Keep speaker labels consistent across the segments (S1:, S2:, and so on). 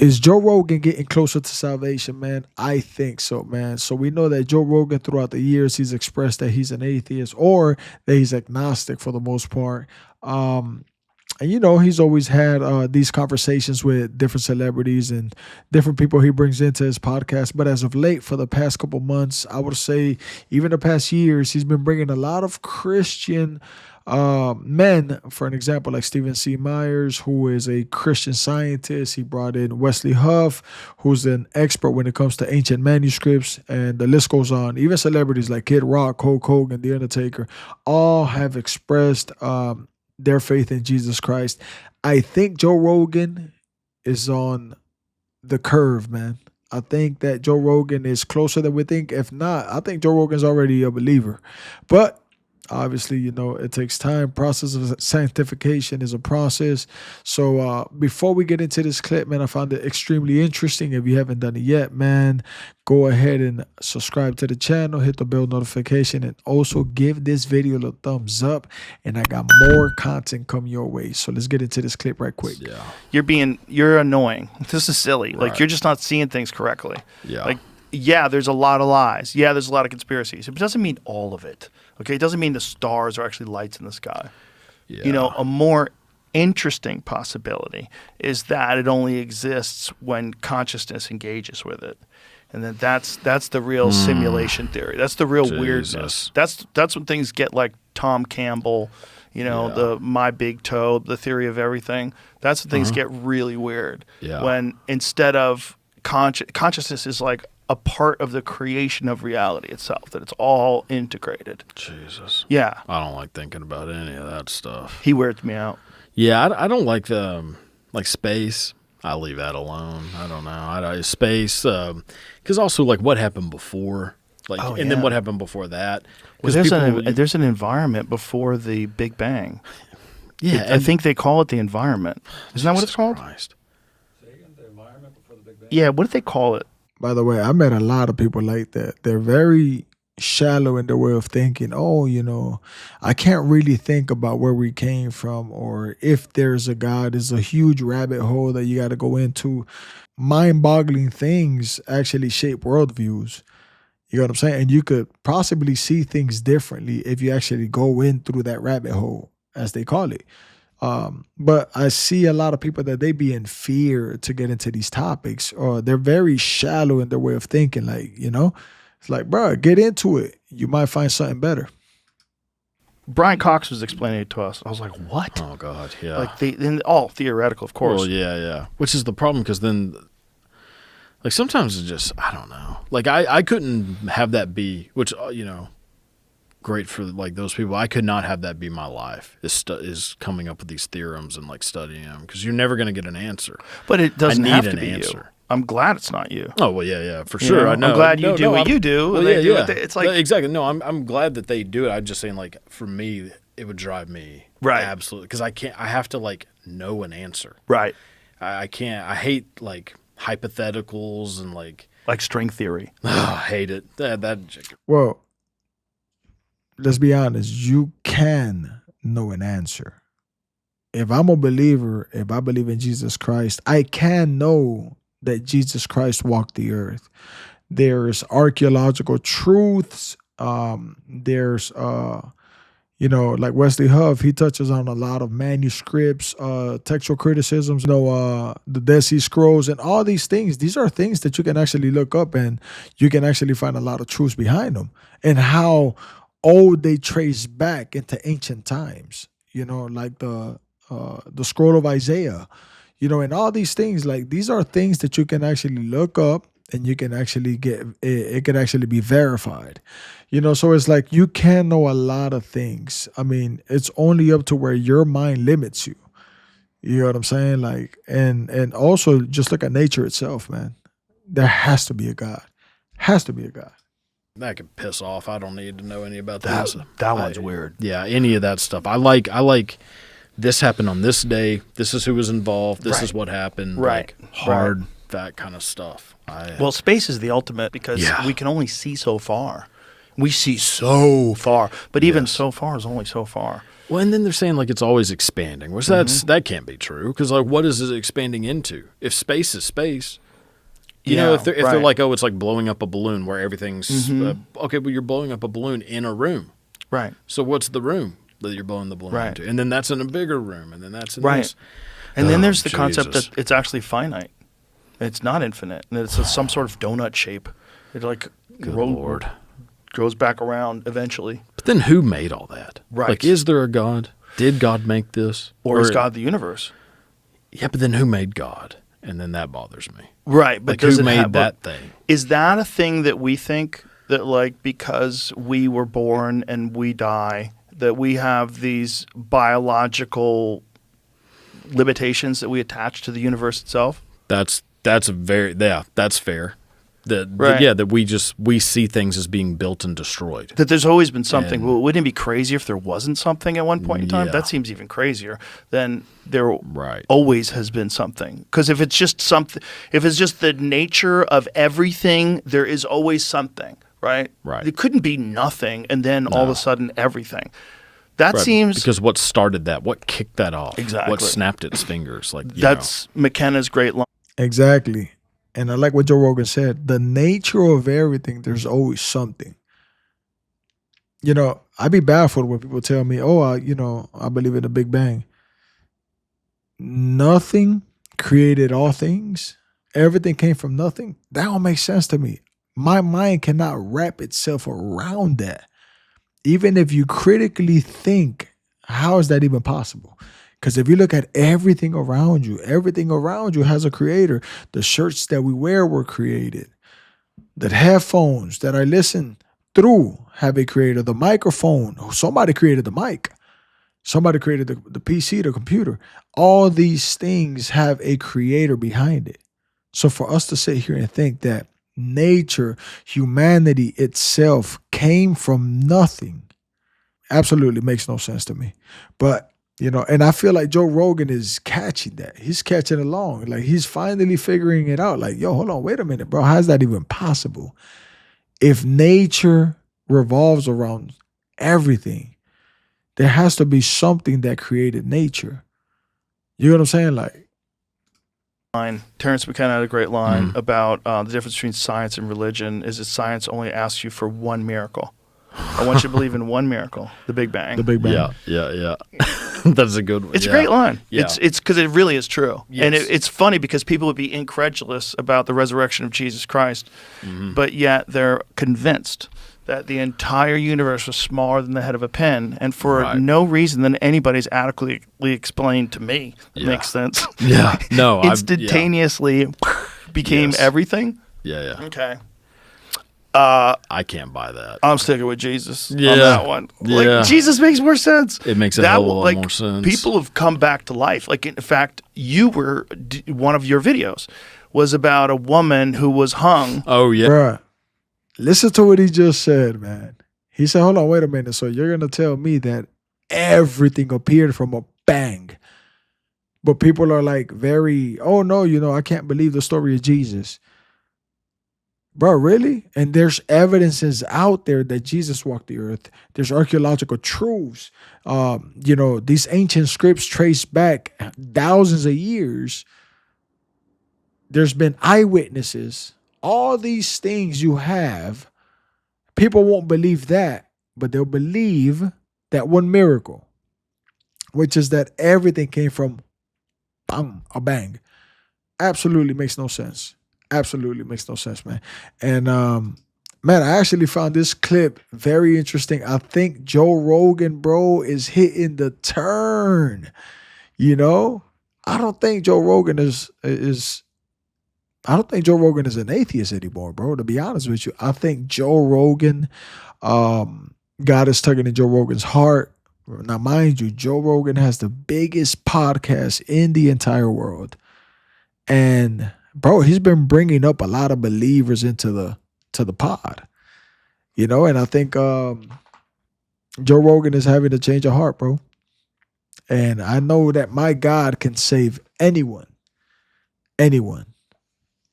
S1: Is Joe Rogan getting closer to salvation, man? I think so, man. So we know that Joe Rogan, throughout the years, he's expressed that he's an atheist or that he's agnostic for the most part. Um, and he's always had these conversations with different celebrities and different people he brings into his podcast. But as of late, for the past couple months, I would say even the past years, he's been bringing a lot of Christian men, for an example, like Stephen C. Myers, who is a Christian scientist. He brought in Wesley Huff, who's an expert when it comes to ancient manuscripts, and the list goes on. Even celebrities like Kid Rock, Hulk Hogan, The Undertaker, all have expressed their faith in Jesus Christ. I think Joe Rogan is on the curve, man. I think that Joe Rogan is closer than we think. If not, I think Joe Rogan's already a believer. But obviously, it takes time. Process of sanctification is a process. So before we get into this clip, man, I found it extremely interesting. If you haven't done it yet, man, go ahead and subscribe to the channel, hit the bell notification, and also give this video a thumbs up. And I got more content coming your way. So let's get into this clip right quick.
S2: Yeah.
S3: You're annoying. This is silly.
S2: Right.
S3: Like, you're just not seeing things correctly.
S2: Yeah.
S3: Like, yeah, there's a lot of lies. Yeah, there's a lot of conspiracies. It doesn't mean all of it. Okay, it doesn't mean the stars are actually lights in the sky.
S2: Yeah.
S3: A more interesting possibility is that it only exists when consciousness engages with it. And then that's the real simulation theory. That's the real weirdness. That's when things get like Tom Campbell, the My Big Toe, the theory of everything. That's when things get really weird.
S2: Yeah.
S3: When instead of consciousness is like a part of the creation of reality itself, that it's all integrated.
S2: Jesus.
S3: Yeah.
S2: I don't like thinking about any of that stuff.
S3: He weirds me out.
S2: Yeah, I don't like like space. I leave that alone. I don't know. Space, because also like what happened before, then what happened before that.
S3: Well, there's an environment before the Big Bang.
S2: Yeah,
S3: I think they call it the environment. Isn't that what it's called?
S2: Christ.
S1: The environment before the Big Bang.
S3: Yeah. What do they call it?
S1: By the way, I met a lot of people like that. They're very shallow in their way of thinking. I can't really think about where we came from, or if there's a God. It's a huge rabbit hole that you got to go into. Mind-boggling things actually shape worldviews. You know what I'm saying? And you could possibly see things differently if you actually go in through that rabbit hole, as they call it. But I see a lot of people that they be in fear to get into these topics, or they're very shallow in their way of thinking. Like, it's like, bro, get into it. You might find something better.
S3: Brian Cox was explaining it to us. I was like, what?
S2: Oh, God, yeah.
S3: Like, all theoretical, of course.
S2: Well, yeah. Which is the problem, because then, like, sometimes it's just, I don't know. Like, I couldn't have that be, which, great for like those people. I could not have that be my life, is coming up with these theorems and like studying them, because you're never going to get an answer.
S3: But it doesn't have to
S2: an
S3: be
S2: answer.
S3: You. I'm glad it's not you.
S2: Oh, well, yeah, for sure. I know.
S3: I'm glad you do what you do.
S2: Well,
S3: and they do
S2: yeah.
S3: what it's like,
S2: exactly. No, I'm glad that they do it. I'm just saying, like, for me, it would drive me absolutely, because I have to like know an answer.
S3: Right.
S2: I can't. I hate like hypotheticals and like
S3: string theory.
S2: I hate it.
S1: Well, let's be honest, you can know an answer. If I'm a believer, if I believe in Jesus Christ, I can know that Jesus Christ walked the earth. There's archaeological truths. There's, like Wesley Huff, he touches on a lot of manuscripts, textual criticisms, the Dead Sea Scrolls, and all these things. These are things that you can actually look up, and you can actually find a lot of truths behind them, and how old they trace back into ancient times, like the scroll of Isaiah, and all these things. Like, these are things that you can actually look up, and you can actually get, it can actually be verified, so it's like you can know a lot of things. I mean, it's only up to where your mind limits you. You know what I'm saying? Like, and also just look at nature itself, man. There has to be a God. Has to be a God.
S2: That could piss off. I don't need to know any about that.
S3: That one's weird.
S2: Yeah, any of that stuff. I like this happened on this day. This is who was involved. This is what happened.
S3: Right.
S2: Like, hard, that kind of stuff.
S3: Well, space is the ultimate, because we can only see so far. We see so far, but even so far is only so far.
S2: Well, and then they're saying like it's always expanding, which that can't be true because like what is it expanding into? If space is space, you know, if they're like, oh, it's like blowing up a balloon where everything's okay, but you're blowing up a balloon in a room,
S3: right?
S2: So what's the room that you're blowing the balloon into? And then that's in a bigger room, and then that's in this.
S3: And then there's the concept that it's actually finite. It's not infinite, and it's some sort of donut shape. It like goes back around eventually.
S2: But then who made all that?
S3: Right.
S2: Like, is there a God? Did God make this?
S3: Or is God the universe?
S2: Yeah, but then who made God? And then that bothers me.
S3: Right. But
S2: like, who made that thing?
S3: Is that a thing that we think that, like, because we were born and we die, that we have these biological limitations that we attach to the universe itself?
S2: That's fair.
S3: Right.
S2: That we see things as being built and destroyed.
S3: That there's always been something. Well, wouldn't it be crazier if there wasn't something at one point in time?
S2: Yeah.
S3: That seems even crazier. Then there always has been something. Because if it's just something, if it's just the nature of everything, there is always something, right?
S2: Right.
S3: It couldn't be nothing and then all of a sudden everything. That seems
S2: because what started that? What kicked that off?
S3: Exactly.
S2: What snapped its fingers? Like
S3: that's McKenna's great line.
S1: Exactly. And I like what Joe Rogan said. The nature of everything, there's always something. You know, I'd be baffled when people tell me, oh, I believe in the Big Bang. Nothing created all things. Everything came from nothing. That don't make sense to me. My mind cannot wrap itself around that. Even if you critically think, how is that even possible? Because if you look at everything around you has a creator. The shirts that we wear were created. The headphones that I listen through have a creator. The microphone, somebody created the mic. Somebody created the PC, the computer. All these things have a creator behind it. So for us to sit here and think that nature, humanity itself came from nothing, absolutely makes no sense to me. But and I feel like Joe Rogan is catching that. He's catching along. Like he's finally figuring it out. Like, yo, hold on, wait a minute, bro. How is that even possible? If nature revolves around everything, there has to be something that created nature. You know what I'm saying? Like,
S3: Terrence McKenna had a great line about the difference between science and religion is that science only asks you for one miracle. I want you to believe in one miracle, the Big Bang.
S1: The Big Bang.
S2: Yeah. That's a good one.
S3: It's a great line.
S2: Yeah.
S3: It's because it really is true.
S2: Yes.
S3: And it's funny because people would be incredulous about the resurrection of Jesus Christ, but yet they're convinced that the entire universe was smaller than the head of a pin, and for no reason that anybody's adequately explained to me that makes sense.
S2: Yeah. No.
S3: Instantaneously became everything.
S2: Yeah.
S3: Okay.
S2: I can't buy that.
S3: I'm sticking with Jesus on that one. Like,
S2: Yeah.
S3: Jesus makes more sense.
S2: It makes a hell of a lot more sense.
S3: People have come back to life. Like, in fact, one of your videos was about a woman who was hung.
S2: Oh, yeah.
S1: Bruh, listen to what he just said, man. He said, hold on, wait a minute. So you're going to tell me that everything appeared from a bang. But people are like oh no, I can't believe the story of Jesus. Bro, really? And there's evidences out there that Jesus walked the earth. There's archaeological truths. These ancient scripts trace back thousands of years. There's been eyewitnesses. All these things you have, people won't believe that, but they'll believe that one miracle, which is that everything came from a bang. Absolutely makes no sense. Absolutely makes no sense, man. And man, I actually found this clip very interesting. I think Joe Rogan, bro, is hitting the turn. I don't think Joe Rogan is an atheist anymore, bro. To be honest with you, I think Joe Rogan, God is tugging in Joe Rogan's heart. Now, mind you, Joe Rogan has the biggest podcast in the entire world, and bro, he's been bringing up a lot of believers into the pod, and I think Joe Rogan is having a change of heart, bro. And I know that my God can save anyone.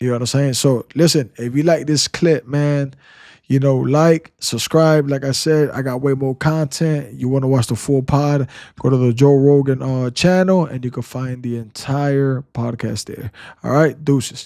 S1: You know what I'm saying? So listen, if you like this clip, man, like, subscribe. Like I said, I got way more content. You want to watch the full pod, go to the Joe Rogan channel, and you can find the entire podcast there. All right, deuces.